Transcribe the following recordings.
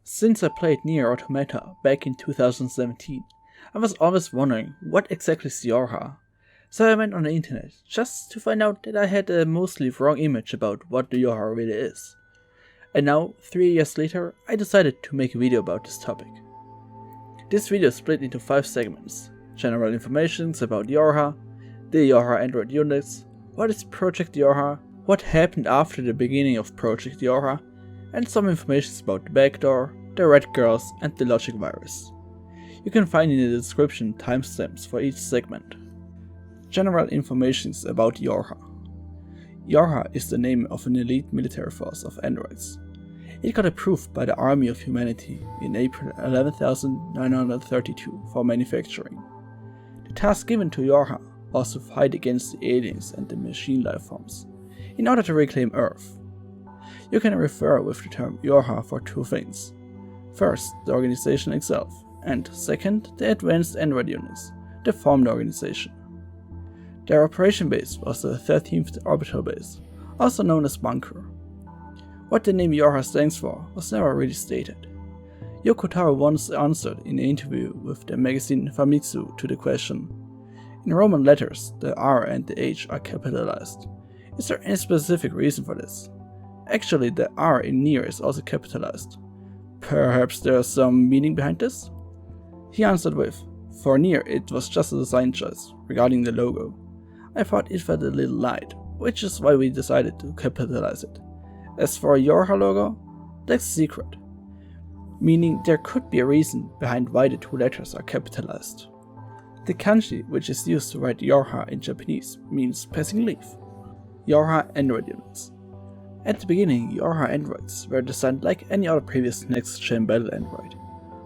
Since I played NieR Automata back in 2017, I was always wondering what exactly is YoRHa. So I went on the internet just to find out that I had a mostly wrong image about what the YoRHa really is. And now, 3 years later, I decided to make a video about this topic. This video is split into 5 segments: general information about YoRHa, the YoRHa Android Unix, what is Project YoRHa, what happened after the beginning of Project YoRHa, and some information about the Backdoor, the Red Girls, and the logic virus. You can find in the description timestamps for each segment. General information about YoRHa. YoRHa is the name of an elite military force of androids. It got approved by the Army of Humanity in April 11,932 for manufacturing. The task given to YoRHa was to fight against the aliens and the machine life forms, in order to reclaim Earth. You can refer with the term YoRHa for 2 things. First, the organization itself, and second, the Advanced Android Unix, that formed the organization. Their operation base was the 13th orbital base, also known as Bunker. What the name YoRHa stands for was never really stated. Yoko once answered in an interview with the magazine Famitsu to the question: "In Roman letters, the R and the H are capitalized. Is there any specific reason for this? Actually, the R in NieR is also capitalized. Perhaps there's some meaning behind this?" He answered with, "For NieR it was just a design choice regarding the logo. I thought it felt a little light, which is why we decided to capitalize it. As for YoRHa logo, that's secret. Meaning there could be a reason behind why the 2 letters are capitalized. The kanji, which is used to write YoRHa in Japanese, means passing leaf. YoRHa Android Unix. At the beginning, YoRHa androids were designed like any other previous next-gen battle android.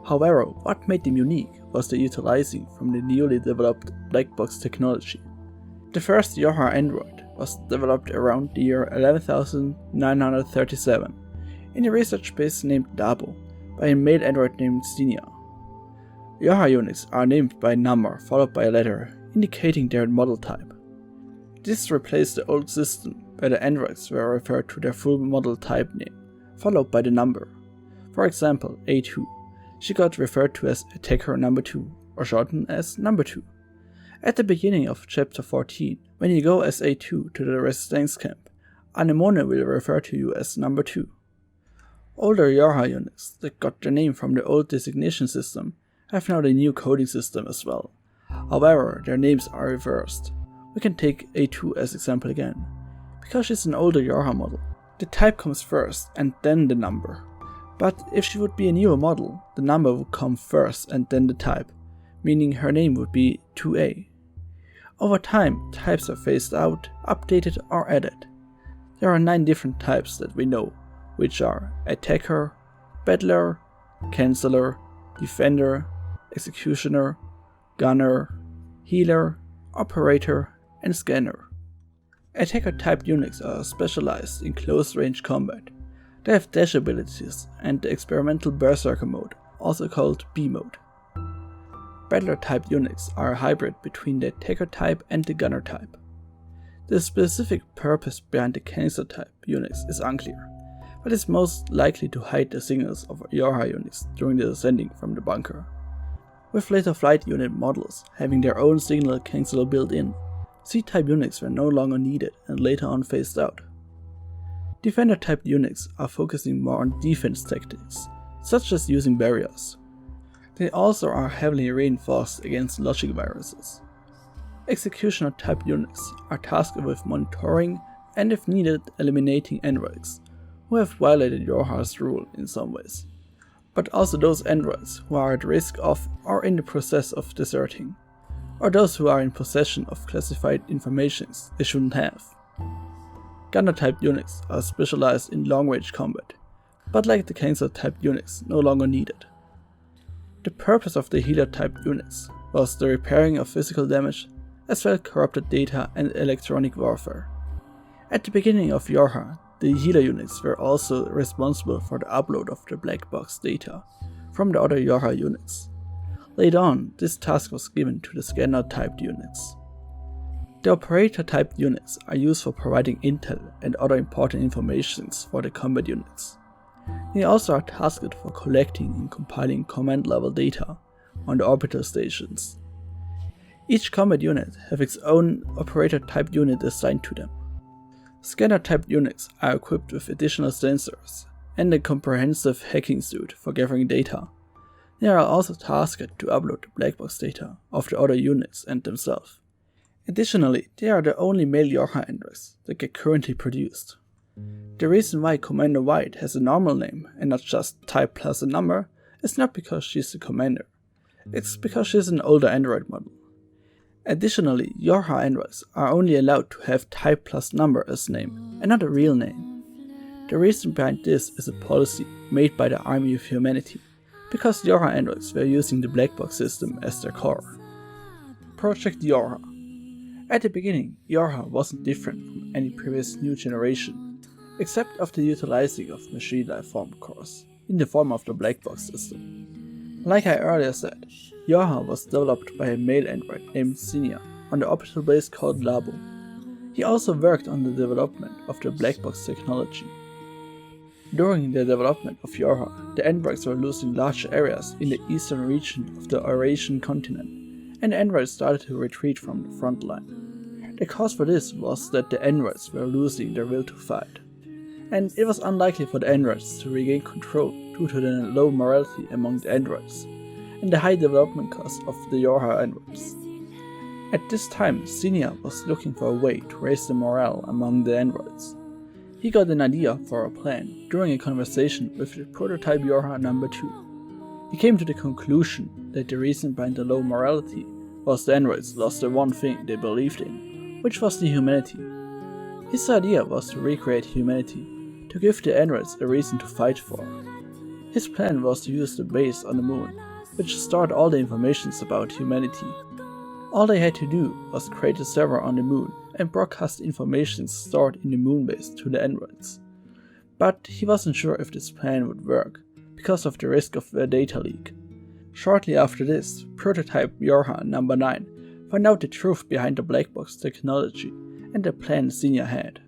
However, what made them unique was the utilizing from the newly developed black box technology. The first YoRHa android was developed around the year 11,937 in a research base named Dabo by a male android named Xenia. YoRHa units are named by a number followed by a letter, indicating their model type. This replaced the old system where the androids were referred to their full model type name, followed by the number. For example, A2. She got referred to as Attacker Number 2, or shortened as Number 2. At the beginning of Chapter 14, when you go as A2 to the Resistance Camp, Anemone will refer to you as Number 2. Older YoRHa units that got their name from the old designation system have now the new coding system as well. However, their names are reversed. We can take A2 as example again. Because she's an older YoRHa model, the type comes first and then the number. But if she would be a newer model, the number would come first and then the type, meaning her name would be 2A. Over time, types are phased out, updated or added. There are 9 different types that we know, which are Attacker, Battler, Canceller, Defender, Executioner, Gunner, Healer, Operator, and Scanner. Attacker-type units are specialized in close-range combat. They have dash abilities and the experimental Berserker mode, also called B mode. Battler-type units are a hybrid between the Attacker type and the Gunner type. The specific purpose behind the Canceller type units is unclear, but is most likely to hide the signals of YoRHa units during the descending from the bunker. With later flight unit models having their own signal canceller built in, C-type units were no longer needed and later on phased out. Defender-type units are focusing more on defense tactics, such as using barriers. They also are heavily reinforced against logic viruses. Executioner-type units are tasked with monitoring and, if needed, eliminating androids who have violated YoRHa's rule in some ways, but also those androids who are at risk of or in the process of deserting, or those who are in possession of classified information they shouldn't have. Gunner-type units are specialized in long-range combat, but like the Canceller-type units, no longer needed. The purpose of the Healer-type units was the repairing of physical damage, as well as corrupted data and electronic warfare. At the beginning of YoRHa, the Healer units were also responsible for the upload of the black box data from the other YoRHa units. Later on, this task was given to the Scanner-type units. The Operator-type units are used for providing intel and other important information for the combat units. They also are tasked for collecting and compiling command-level data on the orbital stations. Each combat unit has its own operator-type unit assigned to them. Scanner-type units are equipped with additional sensors and a comprehensive hacking suite for gathering data. They are also tasked to upload the black box data of the other units and themselves. Additionally, they are the only male YoRHa androids that get currently produced. The reason why Commander White has a normal name and not just type plus a number is not because she's the commander, it's because she's an older android model. Additionally, YoRHa androids are only allowed to have type plus number as name and not a real name. The reason behind this is a policy made by the Army of Humanity, because YoRHa androids were using the black box system as their core. Project YoRHa. At the beginning, YoRHa wasn't different from any previous new generation, except of the utilizing of machine life form cores, in the form of the black box system. Like I earlier said, YoRHa was developed by a male android named NieR on the orbital base called Labo. He also worked on the development of the black box technology. During the development of YoRHa, the androids were losing large areas in the eastern region of the Eurasian continent, and the androids started to retreat from the front line. The cause for this was that the androids were losing their will to fight, and it was unlikely for the androids to regain control due to the low morality among the androids, and the high development cost of the YoRHa androids. At this time, NieR was looking for a way to raise the morale among the androids. He got an idea for a plan during a conversation with the prototype YoRHa number 2. He came to the conclusion that the reason behind the low morality was the androids lost the one thing they believed in, which was the humanity. His idea was to recreate humanity, to give the androids a reason to fight for. His plan was to use the base on the moon, which stored all the information about humanity. All they had to do was create a server on the moon and broadcast information stored in the moon base to the androids. But he wasn't sure if this plan would work, because of the risk of a data leak. Shortly after this, prototype YoRHa number 9 found out the truth behind the black box technology and the plan NieR had.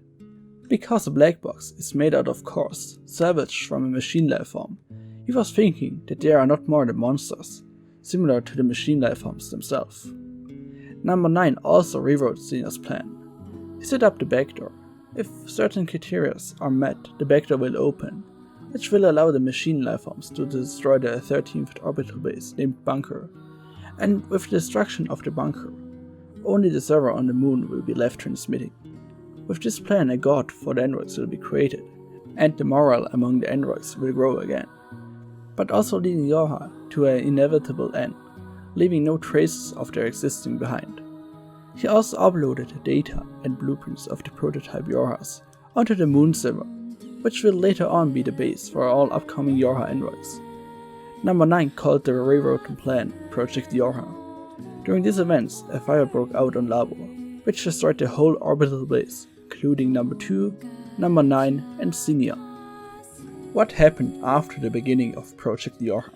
Because a black box is made out of cores salvaged from a machine life form, he was thinking that they are not more than monsters, similar to the machine life forms themselves. Number 9 also rewrote NieR's plan. He set up the backdoor. If certain criteria are met, the backdoor will open, which will allow the machine lifeforms to destroy the 13th orbital base named Bunker, and with the destruction of the bunker, only the server on the moon will be left transmitting. With this plan, a god for the androids will be created, and the morale among the androids will grow again, but also leading YoRHa to an inevitable end, leaving no traces of their existing behind. He also uploaded the data and blueprints of the prototype YoRHas onto the moon server, which will later on be the base for all upcoming YoRHa androids. Number 9 called the rewritten plan Project YoRHa. During these events, a fire broke out on Labo, which destroyed the whole orbital base, including number 2, number 9 and NieR. What happened after the beginning of Project YoRHa?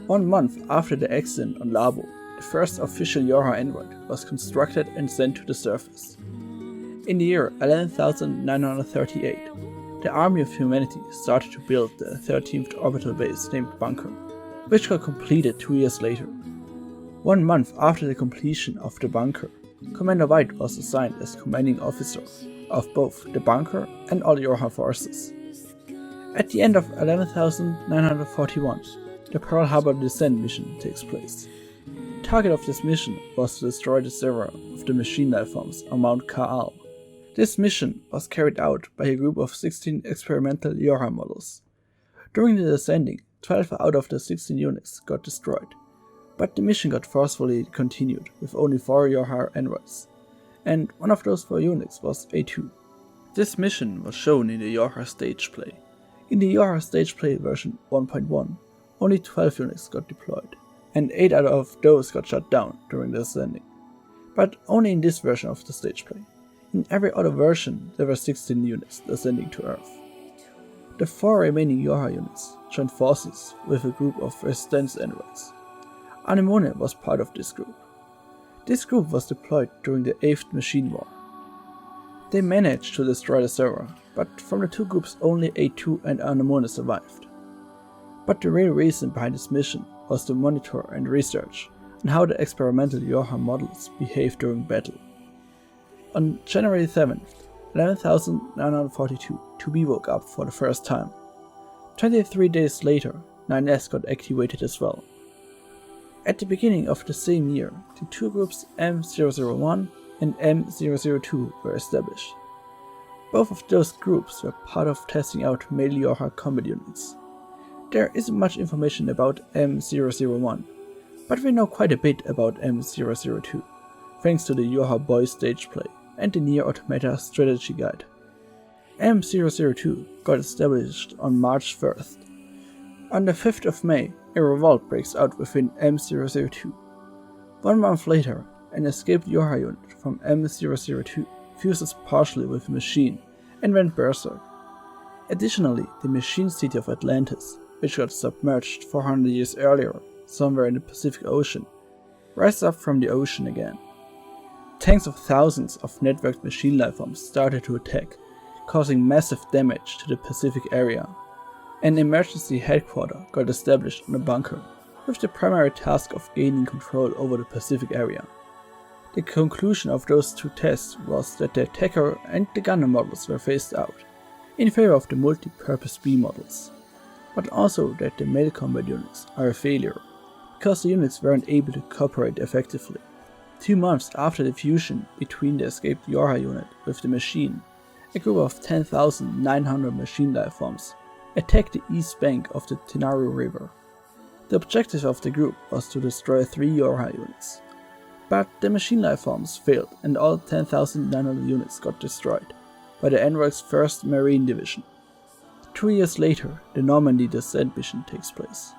1 month after the accident on Labo, the first official YoRHa android was constructed and sent to the surface. In the year 11,938, the Army of Humanity started to build the 13th orbital base named Bunker, which got completed 2 years later. 1 month after the completion of the Bunker, Commander White was assigned as commanding officer of both the Bunker and all YoRHa forces. At the end of 11,941, the Pearl Harbor descent mission takes place. The target of this mission was to destroy the server of the machine life forms on Mount Ka'al. This mission was carried out by a group of 16 experimental YoRHa models. During the descending, 12 out of the 16 units got destroyed, but the mission got forcefully continued with only 4 YoRHa androids, and one of those 4 units was A2. This mission was shown in the YoRHa stage play. In the YoRHa stage play version 1.1, only 12 units got deployed, and 8 out of those got shut down during the descending, but only in this version of the stage play. In every other version, there were 16 units descending to Earth. The 4 remaining YoRHa units joined forces with a group of resistance androids. Anemone was part of this group. This group was deployed during the 8th Machine War. They managed to destroy the server, but from the two groups only A2 and Anemone survived. But the real reason behind this mission was to monitor and research on how the experimental YoRHa models behave during battle. On January 7th, 11,942, 2B woke up for the first time. 23 days later, 9S got activated as well. At the beginning of the same year, the two groups M001 and M002 were established. Both of those groups were part of testing out male YoRHa combat units. There isn't much information about M001, but we know quite a bit about M002, thanks to the YoRHa Boys stage play and the NieR Automata strategy guide. M002 got established on March 1st. On the 5th of May, a revolt breaks out within M002. 1 month later, an escaped YoRHa unit from M002 fuses partially with a machine and went berserk. Additionally, the machine city of Atlantis, which got submerged 400 years earlier somewhere in the Pacific Ocean, rises up from the ocean again. Tens of thousands of networked machine lifeforms started to attack, causing massive damage to the Pacific area. An emergency headquarters got established on a bunker, with the primary task of gaining control over the Pacific area. The conclusion of those two tests was that the attacker and the gunner models were phased out, in favor of the multi-purpose B models, but also that the male combat units are a failure, because the units weren't able to cooperate effectively. 2 months after the fusion between the escaped YoRHa unit with the machine, a group of 10,900 machine lifeforms attacked the east bank of the Tenaru River. The objective of the group was to destroy 3 YoRHa units. But the machine lifeforms failed and all 10,900 units got destroyed by the Android's 1st Marine Division. 2 years later, the Normandy descent mission takes place.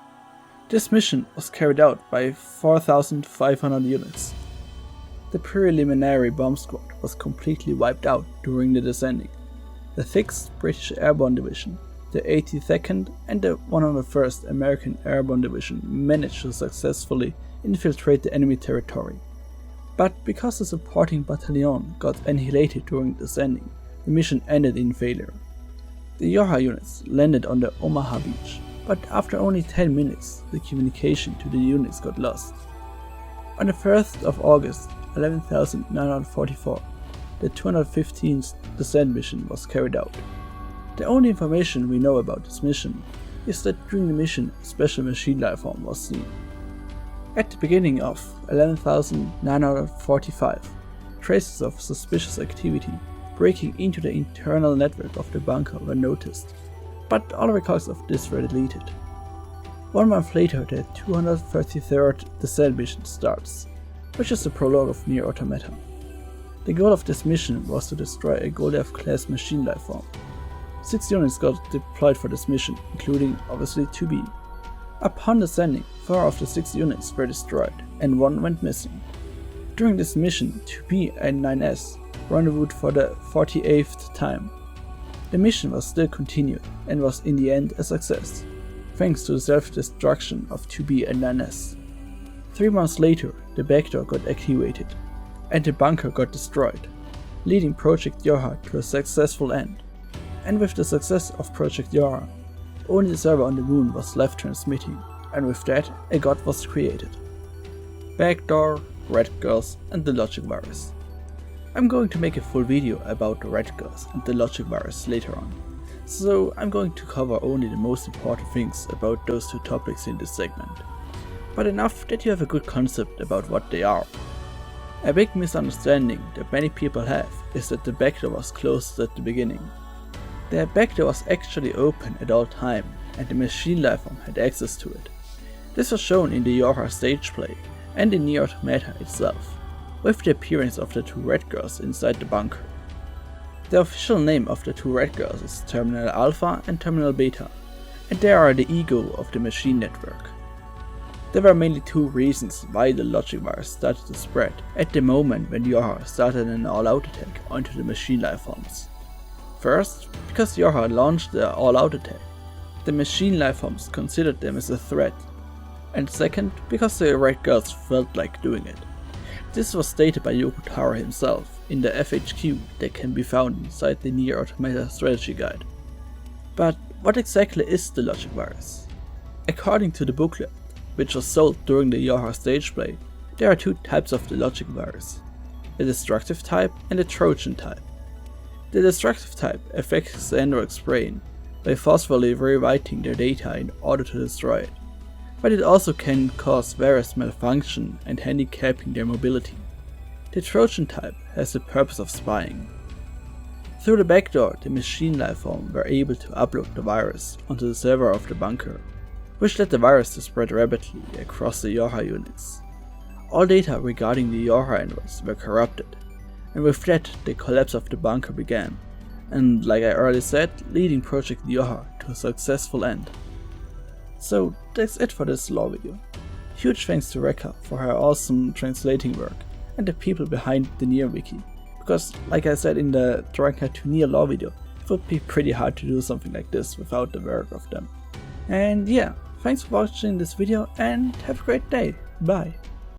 This mission was carried out by 4,500 units. The preliminary bomb squad was completely wiped out during the descending. The 6th British Airborne Division, the 82nd and the 101st American Airborne Division managed to successfully infiltrate the enemy territory. But because the supporting battalion got annihilated during descending, the mission ended in failure. The YoRHa units landed on the Omaha beach, but after only 10 minutes, the communication to the units got lost. On the 1st of August, 11,944, the 215th descent mission was carried out. The only information we know about this mission is that during the mission a special machine lifeform was seen. At the beginning of 11,945, traces of suspicious activity breaking into the internal network of the bunker were noticed, but all records of this were deleted. 1 month later, the 233rd descent mission starts, which is the prologue of NieR Automata. The goal of this mission was to destroy a Goliath-class machine lifeform. 6 units got deployed for this mission, including obviously 2B. Upon descending, 4 of the 6 units were destroyed, and 1 went missing. During this mission, 2B and 9S rendezvoused for the 48th time. The mission was still continued, and was in the end a success, thanks to the self-destruction of 2B and 9S. 3 months later, the Backdoor got activated, and the bunker got destroyed, leading Project YoRHa to a successful end. And with the success of Project YoRHa, only the server on the moon was left transmitting, and with that, a god was created. Backdoor, Red Girls and the Logic Virus. I'm going to make a full video about the Red Girls and the Logic Virus later on, so I'm going to cover only the most important things about those two topics in this segment, but enough that you have a good concept about what they are. A big misunderstanding that many people have is that the Backdoor was closed at the beginning. The Backdoor was actually open at all time, and the machine lifeform had access to it. This was shown in the YoRHa stage play and in NieR Automata itself, with the appearance of the 2 Red Girls inside the bunker. The official name of the 2 Red Girls is Terminal Alpha and Terminal Beta, and they are the ego of the machine network. There were mainly 2 reasons why the Logic Virus started to spread at the moment when YoRHa started an all-out attack onto the machine lifeforms. First, because YoRHa launched the all-out attack, the machine lifeforms considered them as a threat, and second, because the Red Girls felt like doing it. This was stated by Yoko Taro himself, in the FAQ that can be found inside the NieR Automata strategy guide. But what exactly is the logic virus? According to the booklet, which was sold during the YoRHa stage play, there are two types of the logic virus, the destructive type and the Trojan type. The destructive type affects the android's brain by forcefully rewriting their data in order to destroy it, but it also can cause various malfunction and handicapping their mobility. The Trojan type has the purpose of spying. Through the backdoor, the machine lifeform were able to upload the virus onto the server of the bunker, which led the virus to spread rapidly across the YoRHa Unix. All data regarding the YoRHa androids were corrupted, and with that the collapse of the bunker began, and like I already said, leading Project YoRHa to a successful end. So that's it for this lore video. Huge thanks to Rekka for her awesome translating work and the people behind the NieR wiki, because like I said in the Rekka to NieR lore video, it would be pretty hard to do something like this without the work of them. And yeah, thanks for watching this video and have a great day. Bye.